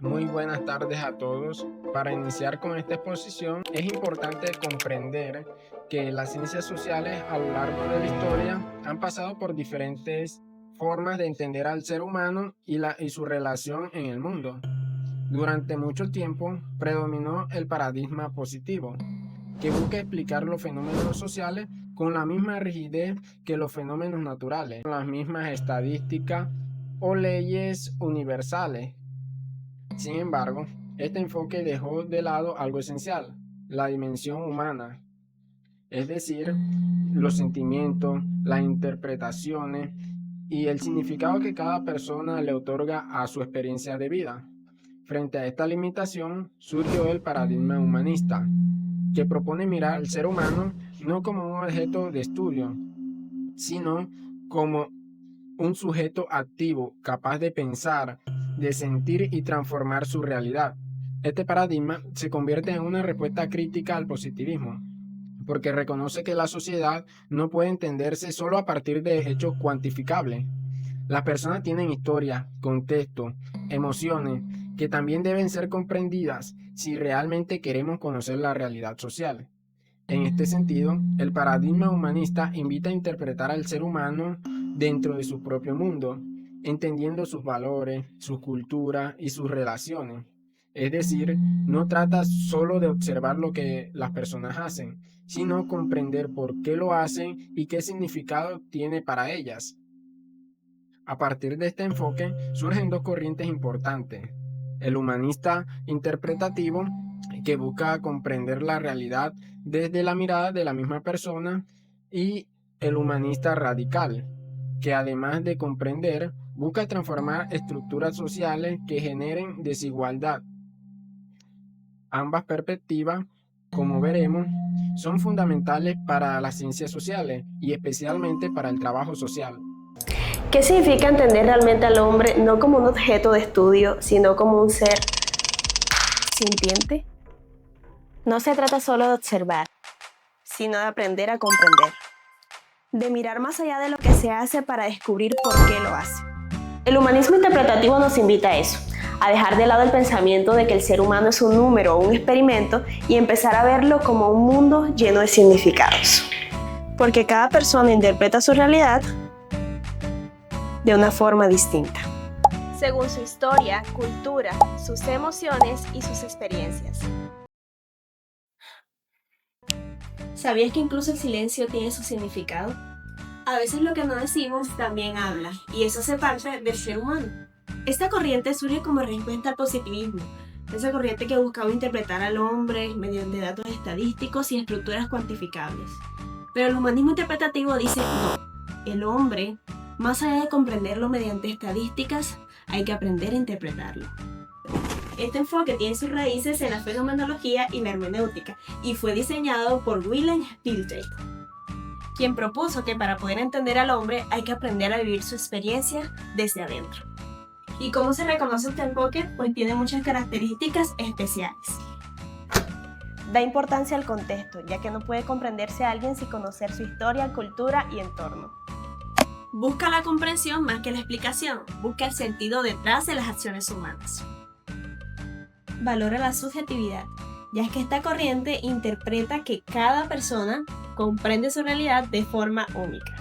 Muy buenas tardes a todos. Para iniciar con esta exposición, es importante comprender que las ciencias sociales a lo largo de la historia han pasado por diferentes formas de entender al ser humano y su relación en el mundo. Durante mucho tiempo predominó el paradigma positivo, que busca explicar los fenómenos sociales con la misma rigidez que los fenómenos naturales, con las mismas estadísticas o leyes universales. Sin embargo, este enfoque dejó de lado algo esencial, la dimensión humana, es decir, los sentimientos, las interpretaciones y el significado que cada persona le otorga a su experiencia de vida. Frente a esta limitación surgió el paradigma humanista, que propone mirar al ser humano no como un objeto de estudio, sino como un sujeto activo, capaz de pensar, de sentir y transformar su realidad. Este paradigma se convierte en una respuesta crítica al positivismo, porque reconoce que la sociedad no puede entenderse solo a partir de hechos cuantificables. Las personas tienen historia, contexto, emociones, que también deben ser comprendidas si realmente queremos conocer la realidad social. En este sentido, el paradigma humanista invita a interpretar al ser humano dentro de su propio mundo, entendiendo sus valores, su cultura y sus relaciones. Es decir, no trata solo de observar lo que las personas hacen, sino comprender por qué lo hacen y qué significado tiene para ellas. A partir de este enfoque surgen dos corrientes importantes: el humanista interpretativo, que busca comprender la realidad desde la mirada de la misma persona, y el humanista radical, que además de comprender, busca transformar estructuras sociales que generen desigualdad. Ambas perspectivas, como veremos, son fundamentales para las ciencias sociales y especialmente para el trabajo social. ¿Qué significa entender realmente al hombre no como un objeto de estudio, sino como un ser sintiente? No se trata solo de observar, sino de aprender a comprender, de mirar más allá de lo que se hace para descubrir por qué lo hace. El humanismo interpretativo nos invita a eso, a dejar de lado el pensamiento de que el ser humano es un número o un experimento y empezar a verlo como un mundo lleno de significados. Porque cada persona interpreta su realidad de una forma distinta, según su historia, cultura, sus emociones y sus experiencias. ¿Sabías que incluso el silencio tiene su significado? A veces lo que no decimos también habla, y eso hace parte del ser humano. Esta corriente surge como respuesta al positivismo, esa corriente que buscaba interpretar al hombre mediante datos estadísticos y estructuras cuantificables. Pero el humanismo interpretativo dice no, el hombre, más allá de comprenderlo mediante estadísticas, hay que aprender a interpretarlo. Este enfoque tiene sus raíces en la fenomenología y la hermenéutica y fue diseñado por Wilhelm Dilthey, quien propuso que para poder entender al hombre hay que aprender a vivir su experiencia desde adentro. ¿Y cómo se reconoce este enfoque? Pues tiene muchas características especiales. Da importancia al contexto, ya que no puede comprenderse a alguien sin conocer su historia, cultura y entorno. Busca la comprensión más que la explicación, busca el sentido detrás de las acciones humanas. Valora la subjetividad, ya que esta corriente interpreta que cada persona comprende su realidad de forma única.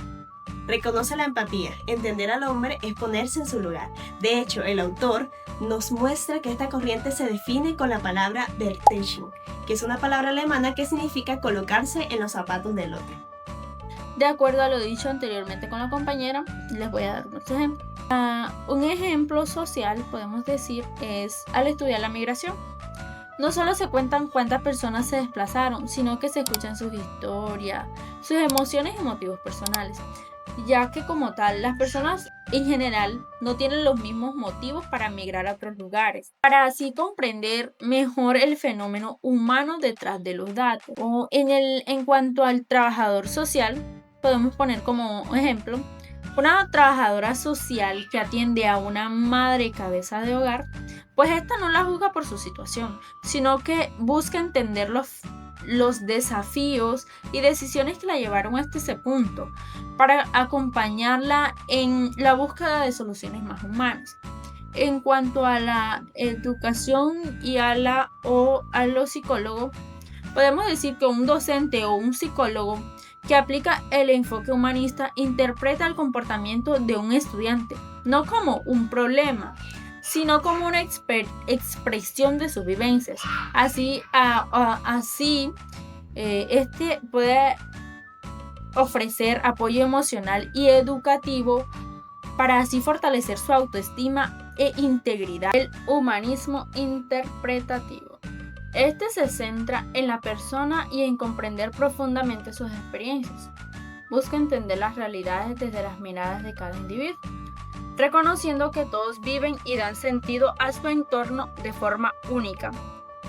Reconoce la empatía, entender al hombre es ponerse en su lugar. De hecho, el autor nos muestra que esta corriente se define con la palabra Verteidigung, que es una palabra alemana que significa colocarse en los zapatos del otro. De acuerdo a lo dicho anteriormente con la compañera, les voy a dar unos ejemplos. Un ejemplo social, podemos decir, es al estudiar la migración. No solo se cuentan cuántas personas se desplazaron, sino que se escuchan sus historias, sus emociones y motivos personales, ya que como tal, las personas en general no tienen los mismos motivos para migrar a otros lugares, para así comprender mejor el fenómeno humano detrás de los datos. En cuanto al trabajador social, podemos poner como ejemplo una trabajadora social que atiende a una madre cabeza de hogar, pues esta no la juzga por su situación, sino que busca entender los desafíos y decisiones que la llevaron hasta ese punto, para acompañarla en la búsqueda de soluciones más humanas. En cuanto a la educación y a los psicólogos, podemos decir que un docente o un psicólogo que aplica el enfoque humanista interpreta el comportamiento de un estudiante, no como un problema, sino como una expresión de sus vivencias. Así este puede ofrecer apoyo emocional y educativo para así fortalecer su autoestima e integridad. El humanismo interpretativo. Este se centra en la persona y en comprender profundamente sus experiencias. Busca entender las realidades desde las miradas de cada individuo, reconociendo que todos viven y dan sentido a su entorno de forma única.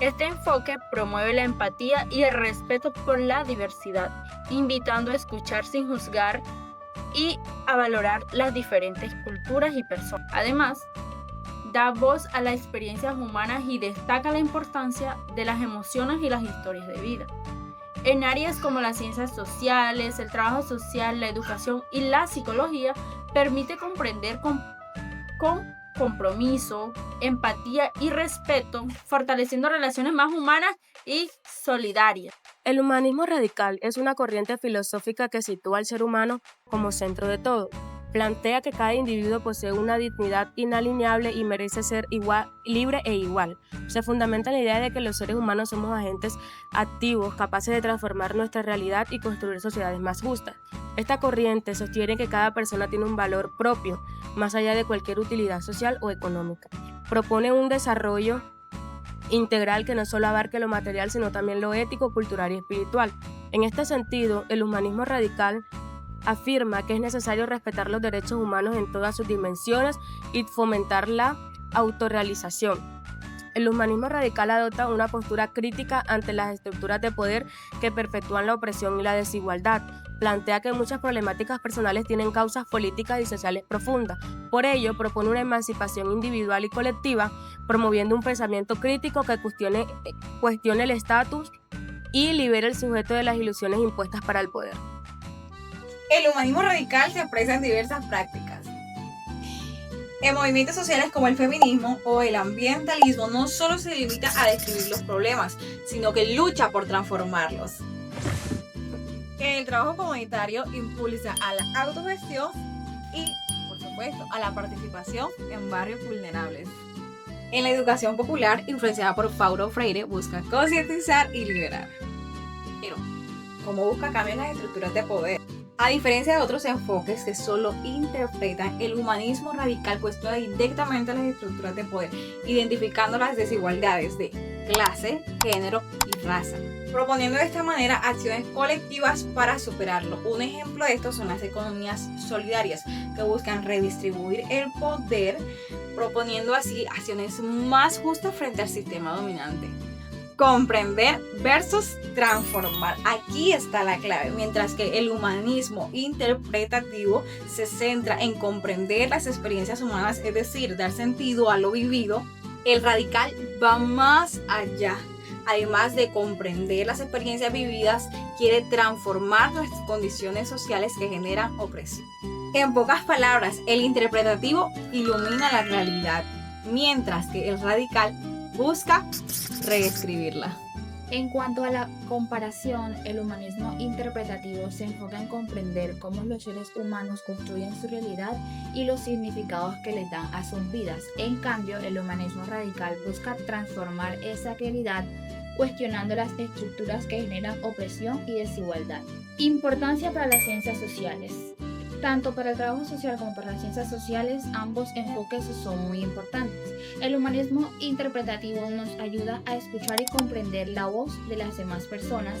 Este enfoque promueve la empatía y el respeto por la diversidad, invitando a escuchar sin juzgar y a valorar las diferentes culturas y personas. Además, da voz a las experiencias humanas y destaca la importancia de las emociones y las historias de vida. En áreas como las ciencias sociales, el trabajo social, la educación y la psicología, permite comprender con compromiso, empatía y respeto, fortaleciendo relaciones más humanas y solidarias. El humanismo radical es una corriente filosófica que sitúa al ser humano como centro de todo. Plantea que cada individuo posee una dignidad inalienable y merece ser libre e igual. Se fundamenta en la idea de que los seres humanos somos agentes activos, capaces de transformar nuestra realidad y construir sociedades más justas. Esta corriente sostiene que cada persona tiene un valor propio, más allá de cualquier utilidad social o económica. Propone un desarrollo integral que no solo abarque lo material, sino también lo ético, cultural y espiritual. En este sentido, el humanismo radical afirma que es necesario respetar los derechos humanos en todas sus dimensiones y fomentar la autorrealización. El humanismo radical adopta una postura crítica ante las estructuras de poder que perpetúan la opresión y la desigualdad. Plantea que muchas problemáticas personales tienen causas políticas y sociales profundas. Por ello, propone una emancipación individual y colectiva, promoviendo un pensamiento crítico que cuestione el estatus y libere al sujeto de las ilusiones impuestas para el poder. El humanismo radical se expresa en diversas prácticas. En movimientos sociales como el feminismo o el ambientalismo no solo se limita a describir los problemas, sino que lucha por transformarlos. En el trabajo comunitario impulsa a la autogestión y, por supuesto, a la participación en barrios vulnerables. En la educación popular, influenciada por Paulo Freire, busca concientizar y liberar. Pero, ¿cómo busca cambiar las estructuras de poder? A diferencia de otros enfoques que solo interpretan, el humanismo radical cuestiona directamente las estructuras de poder, identificando las desigualdades de clase, género y raza, proponiendo de esta manera acciones colectivas para superarlo. Un ejemplo de esto son las economías solidarias, que buscan redistribuir el poder, proponiendo así acciones más justas frente al sistema dominante. Comprender versus transformar. Aquí está la clave. Mientras que el humanismo interpretativo se centra en comprender las experiencias humanas, es decir, dar sentido a lo vivido, el radical va más allá. Además de comprender las experiencias vividas, quiere transformar las condiciones sociales que generan opresión. En pocas palabras, el interpretativo ilumina la realidad, mientras que el radical busca reescribirla. En cuanto a la comparación, el humanismo interpretativo se enfoca en comprender cómo los seres humanos construyen su realidad y los significados que les dan a sus vidas. En cambio, el humanismo radical busca transformar esa realidad, cuestionando las estructuras que generan opresión y desigualdad. Importancia para las ciencias sociales. Tanto para el trabajo social como para las ciencias sociales, ambos enfoques son muy importantes. El humanismo interpretativo nos ayuda a escuchar y comprender la voz de las demás personas,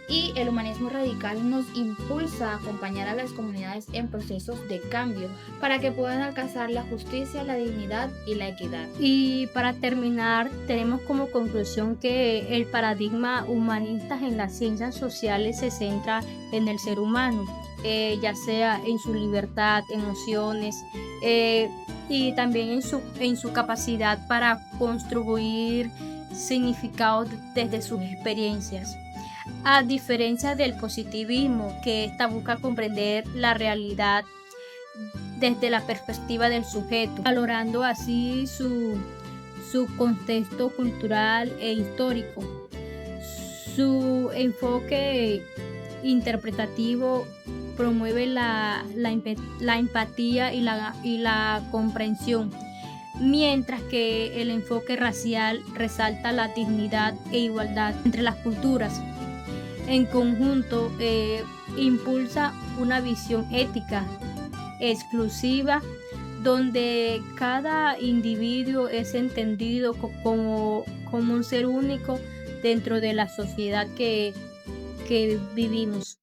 y el humanismo radical nos impulsa a acompañar a las comunidades en procesos de cambio para que puedan alcanzar la justicia, la dignidad y la equidad. Y para terminar, tenemos como conclusión que el paradigma humanista en las ciencias sociales se centra en el ser humano, ya sea en su libertad, emociones y también en su capacidad para construir significados desde sus experiencias. A diferencia del positivismo, que esta busca comprender la realidad desde la perspectiva del sujeto, valorando así su contexto cultural e histórico. Su enfoque interpretativo promueve la empatía y la comprensión, mientras que el enfoque racial resalta la dignidad e igualdad entre las culturas. En conjunto, impulsa una visión ética exclusiva, donde cada individuo es entendido como un ser único dentro de la sociedad que vivimos.